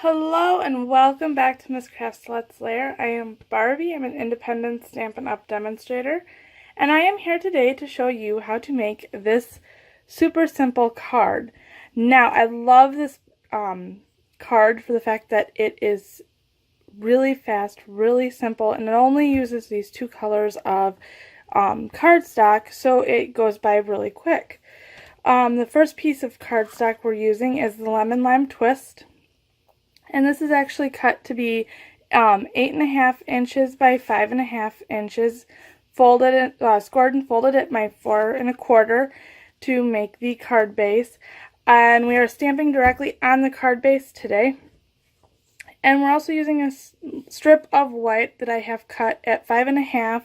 Hello and welcome back to Miss Craft's Let's Layer. I am Barbie. I'm an independent Stampin' Up! Demonstrator, and I am here today to show you how to make this super simple card. Now, I love this card for the fact that it is really fast, really simple, and it only uses these two colors of cardstock, so it goes by really quick. The first piece of cardstock we're using is the Lemon Lime Twist. And this is actually cut to be 8.5 inches by 5.5 inches, folded, scored and folded at my 4 1/4 to make the card base. And we are stamping directly on the card base today. And we're also using a strip of white that I have cut at 5.5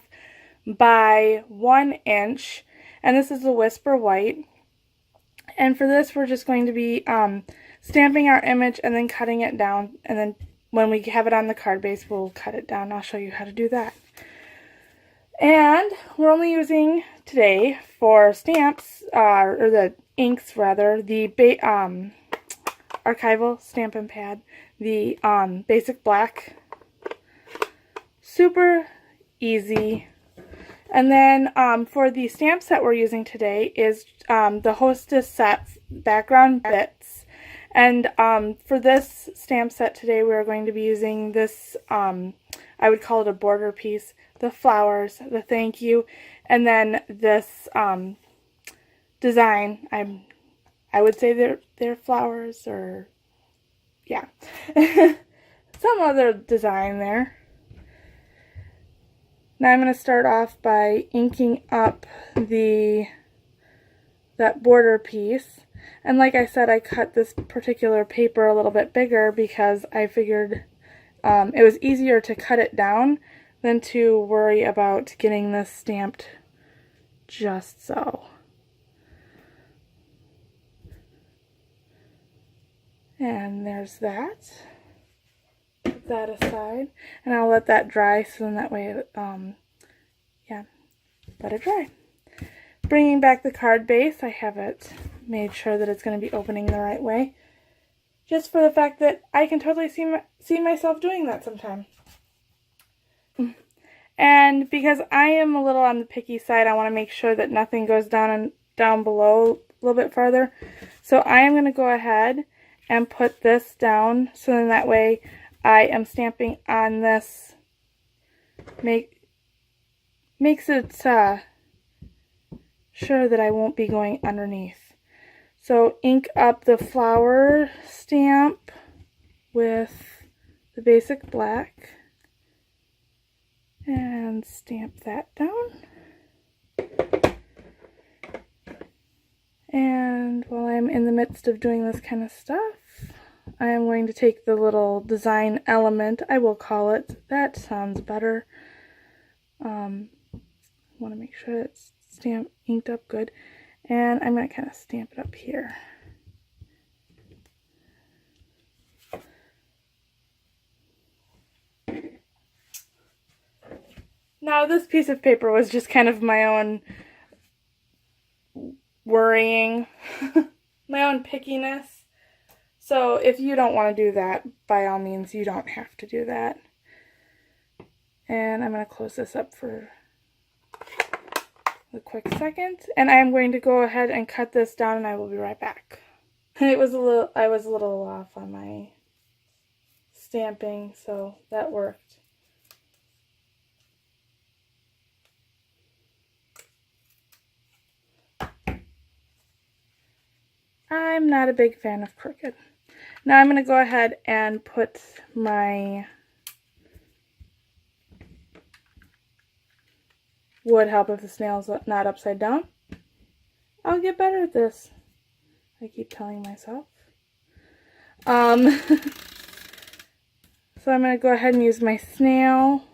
by 1 inch. And this is the Whisper White. And for this, we're just going to be stamping our image and then cutting it down. And then when we have it on the card base, we'll cut it down. I'll show you how to do that. And we're only using today for stamps, or the inks rather, the archival Stampin' pad, the basic black. Super easy. And then for the stamp set we're using today is the Hostess set background bits. And for this stamp set today we're going to be using this, I would call it a border piece, the flowers, the thank you, and then this design. I would say they're flowers, or yeah, some other design there. Now I'm going to start off by inking up that border piece. And like I said, I cut this particular paper a little bit bigger because I figured it was easier to cut it down than to worry about getting this stamped just so. And there's that. Put that aside, and I'll let that dry, so then that way, yeah, let it dry. Bringing back the card base, I have it made sure that it's going to be opening the right way, just for the fact that I can totally see myself doing that sometime. And because I am a little on the picky side, I want to make sure that nothing goes down below a little bit farther. So I am going to go ahead and put this down, so then that way I am stamping on this, makes it sure that I won't be going underneath. So ink up the flower stamp with the basic black and stamp that down. And while I'm in the midst of doing this kind of stuff, I am going to take the little design element, I will call it, that sounds better. I want to make sure it's inked up good, and I'm going to kind of stamp it up here. Now this piece of paper was just kind of my own worrying, my own pickiness. So if you don't want to do that, by all means, you don't have to do that. And I'm going to close this up for a quick second. And I'm going to go ahead and cut this down, and I will be right back. I was a little off on my stamping, so that worked. I'm not a big fan of crooked. Now I'm going to go ahead and put my would help if the snail's not upside down. I'll get better at this, I keep telling myself. So I'm going to go ahead and use my snail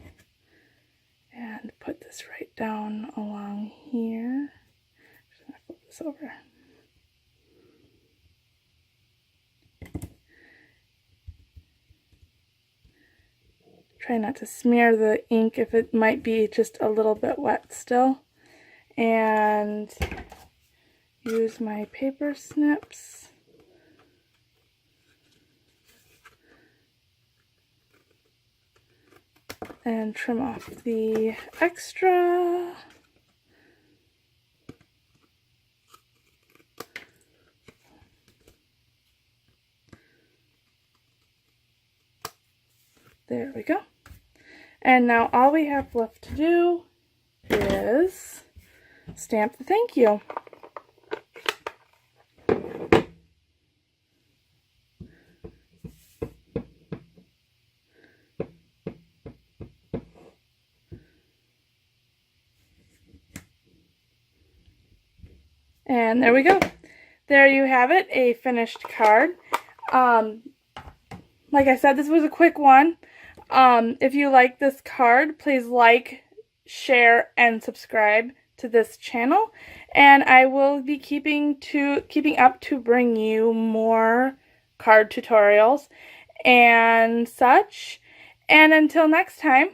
and put this right down along here. Just going to flip this over. Try not to smear the ink if it might be just a little bit wet still. And use my paper snips and trim off the extra. There we go. And now all we have left to do is stamp the thank you. And there we go. There you have it, a finished card. Like I said, this was a quick one. If you like this card, please like, share, and subscribe to this channel. And I will be keeping up to bring you more card tutorials and such. And until next time,